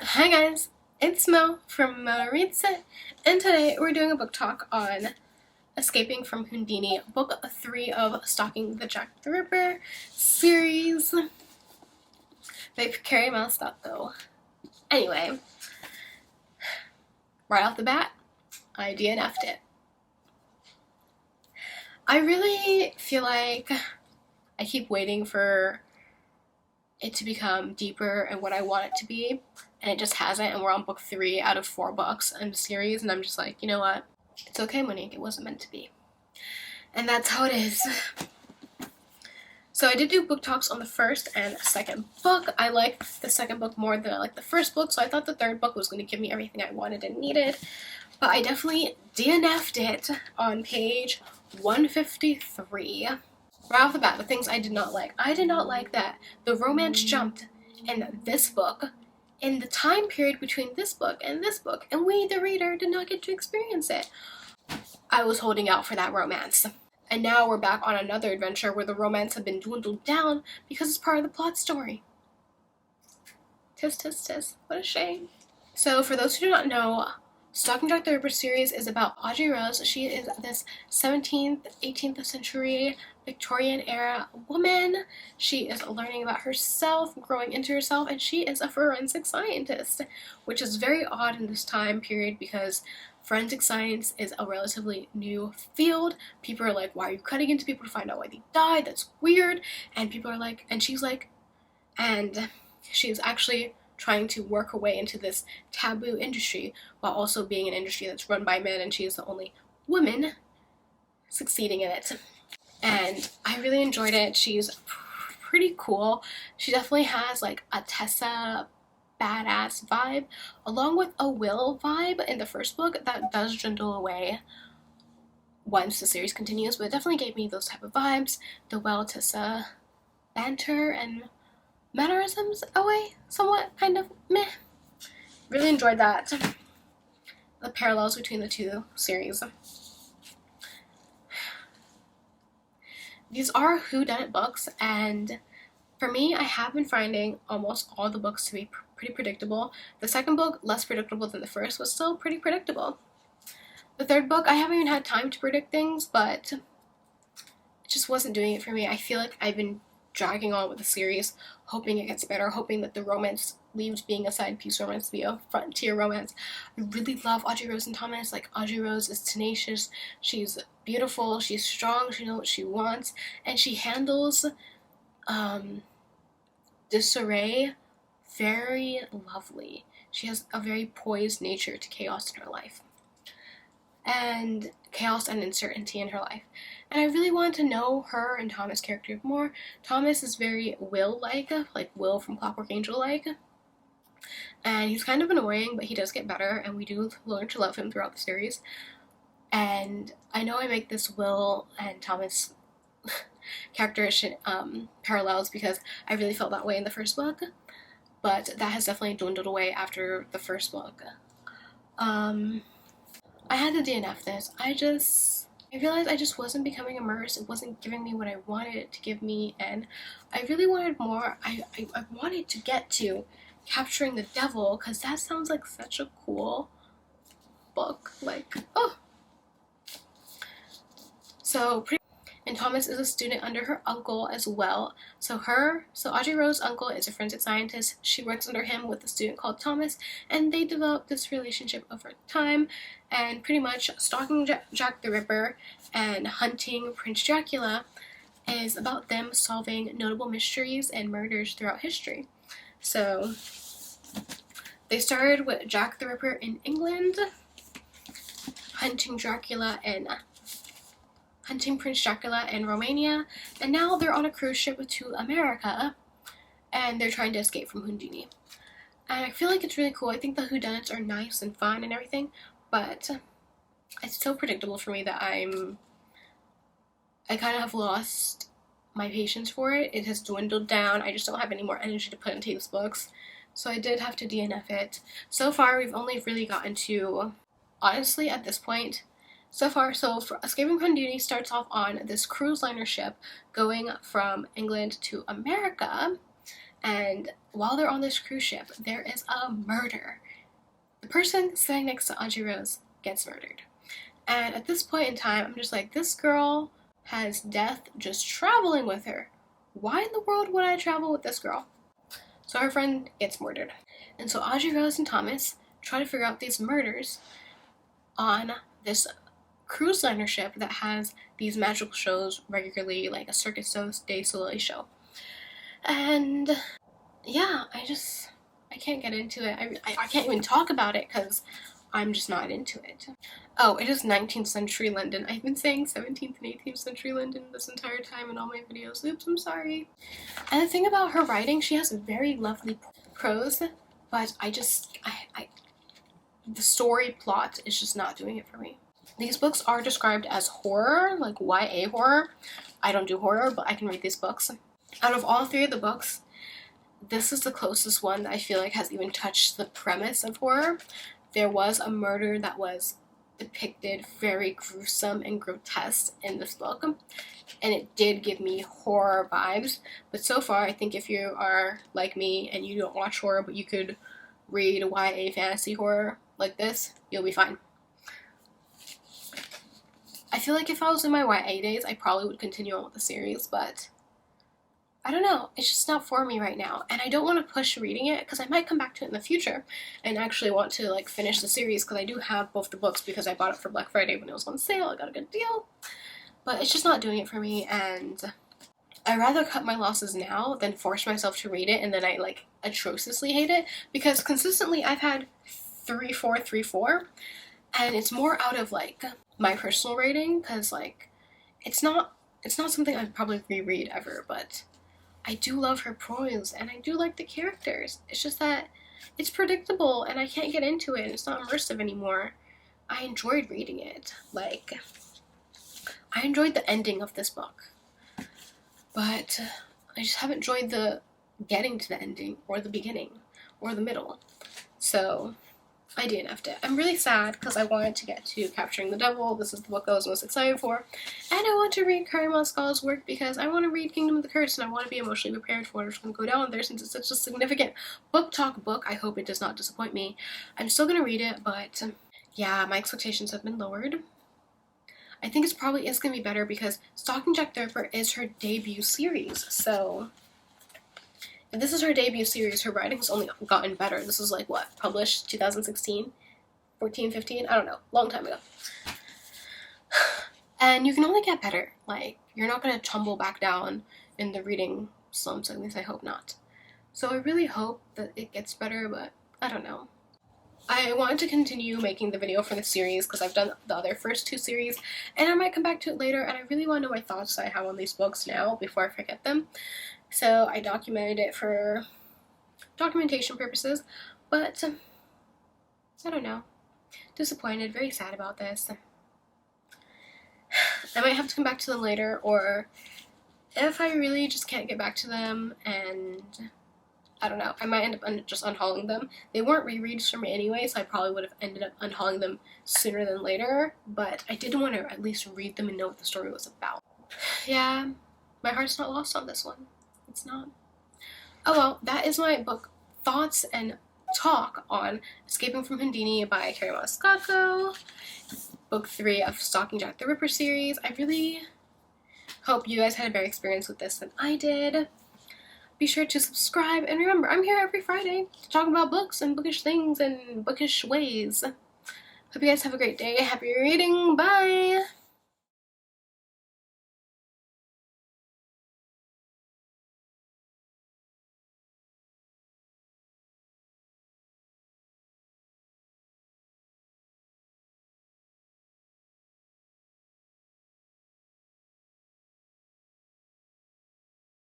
Hi guys, it's Mo from Mo Reads It, and today we're doing a book talk on Escaping from Houdini, book 3 of Stalking the Jack the Ripper series by Kerri Mansicalco. Anyway, right off the bat, I DNF'd it. I really feel like I keep waiting for it to become deeper and what I want it to be, and it just hasn't, and we're on book 3 out of 4 books in the series, and I'm just like, you know what? It's okay, Monique, it wasn't meant to be. And that's how it is. So I did do book talks on the first and second book. I liked the second book more than I liked the first book, so I thought the third book was going to give me everything I wanted and needed. But I definitely DNF'd it on page 153. Right off the bat, the things I did not like. I did not like that the romance jumped in this book in the time period between this book, and we, the reader, did not get to experience it. I was holding out for that romance. And now we're back on another adventure where the romance had been dwindled down because it's part of the plot story. Tis, tis, tis. What a shame. So for those who do not know, Stalking Jack the Ripper series is about Audrey Rose. She is this 17th, 18th century Victorian era woman. She is learning about herself, growing into herself, and she is a forensic scientist, which is very odd in this time period because forensic science is a relatively new field. People are like, why are you cutting into people to find out why they died? That's weird. And people are like, and she's actually trying to work her way into this taboo industry while also being an industry that's run by men, and she is the only woman succeeding in it. And I really enjoyed it. She's pretty cool. She definitely has like a Tessa badass vibe along with a Will vibe in the first book that does dwindle away once the series continues, but it definitely gave me those type of vibes. The Will Tessa banter and mannerisms away, somewhat kind of meh. Really enjoyed that. The parallels between the two series. These are whodunit books, and for me, I have been finding almost all the books to be pretty predictable. The second book, less predictable than the first, was still pretty predictable. The third book, I haven't even had time to predict things, but it just wasn't doing it for me. I feel like I've been dragging on with the series, hoping it gets better, hoping that the romance leaves being a side piece romance to be a frontier romance. I really love Audrey Rose and Thomas. Like, Audrey Rose is tenacious, she's beautiful, she's strong, she knows what she wants, and she handles disarray very lovely. She has a very poised nature to chaos in her life, and chaos and uncertainty in her life. And I really wanted to know her and Thomas' character more. Thomas is very Will-like Will from Clockwork Angel-like. And he's kind of annoying, but he does get better, and we do learn to love him throughout the series. And I know I make this Will and Thomas characterish parallels because I really felt that way in the first book, but that has definitely dwindled away after the first book. I had to DNF this. I realized I just wasn't becoming immersed. It wasn't giving me what I wanted it to give me, and I really wanted more. I wanted to get to capturing the devil, because that sounds like such a cool book. Like, oh. And Thomas is a student under her uncle as well. So Audrey Rose's uncle is a forensic scientist. She works under him with a student called Thomas, and they develop this relationship over time. And pretty much Stalking Jack the Ripper and Hunting Prince Dracula is about them solving notable mysteries and murders throughout history. So they started with Jack the Ripper in England, Hunting Prince Dracula in Romania, and now they're on a cruise ship to America, and they're trying to escape from Houdini. And I feel like it's really cool. I think the whodunits are nice and fun and everything, but it's so predictable for me that I kind of have lost my patience for it. It has dwindled down. I just don't have any more energy to put into these books, so I did have to DNF it. So far, we've only really gotten to, honestly, at this point, so Escaping from Houdini starts off on this cruise liner ship going from England to America, and while they're on this cruise ship, there is a murder. The person sitting next to Audrey Rose gets murdered. And at this point in time, I'm just like, this girl has death just traveling with her. Why in the world would I travel with this girl? So her friend gets murdered. And so Audrey Rose and Thomas try to figure out these murders on this cruise liner ship that has these magical shows regularly, like a Circus du Soleil show. And yeah, I can't get into it. I can't even talk about it because I'm just not into it. Oh, it is 19th century London. I've been saying 17th and 18th century London this entire time in all my videos. Oops, I'm sorry. And the thing about her writing, she has very lovely prose, but the story plot is just not doing it for me. These books are described as horror, like YA horror. I don't do horror, but I can read these books. Out of all three of the books, this is the closest one that I feel like has even touched the premise of horror. There was a murder that was depicted very gruesome and grotesque in this book, and it did give me horror vibes. But so far, I think if you are like me and you don't watch horror, but you could read YA fantasy horror like this, you'll be fine. I feel like if I was in my YA days, I probably would continue on with the series, but I don't know, it's just not for me right now, and I don't want to push reading it because I might come back to it in the future and actually want to like finish the series because I do have both the books because I bought it for Black Friday when it was on sale. I got a good deal, but it's just not doing it for me, and I'd rather cut my losses now than force myself to read it and then I like atrociously hate it, because consistently I've had 3-4, 3-4, and it's more out of like my personal rating because like it's not something I'd probably reread ever, but I do love her prose, and I do like the characters. It's just that it's predictable, and I can't get into it, and it's not immersive anymore. I enjoyed reading it. Like, I enjoyed the ending of this book. But I just haven't enjoyed the getting to the ending, or the beginning, or the middle. So I DNF'd it. I'm really sad because I wanted to get to Capturing the Devil. This is the book I was most excited for. And I want to read Kerri Mansicalco's work because I want to read Kingdom of the Curse and I want to be emotionally prepared for what's going to go down there since it's such a significant book talk book. I hope it does not disappoint me. I'm still going to read it, but yeah, my expectations have been lowered. I think it probably is going to be better because Stalking Jack the Ripper is her debut series, so if this is her debut series, her writing's only gotten better. This was like, what, published 2016? 14, 15? I don't know. Long time ago. And you can only get better. Like, you're not going to tumble back down in the reading slumps. At least I hope not. So I really hope that it gets better, but I don't know. I wanted to continue making the video for the series because I've done the other first two series, and I might come back to it later, and I really want to know my thoughts that I have on these books now before I forget them. So I documented it for documentation purposes, but I don't know. Disappointed, very sad about this. I might have to come back to them later, or if I really just can't get back to them, and I don't know, I might end up just unhauling them. They weren't rereads for me anyway, so I probably would have ended up unhauling them sooner than later, but I did want to at least read them and know what the story was about. Yeah, my heart's not lost on this one. It's not. Oh well, that is my book thoughts and talk on Escaping from Houdini by Kerri Mansicalco, book 3 of Stalking Jack the Ripper series. I really hope you guys had a better experience with this than I did. Be sure to subscribe, and remember, I'm here every Friday to talk about books and bookish things and bookish ways. Hope you guys have a great day. Happy reading. Bye!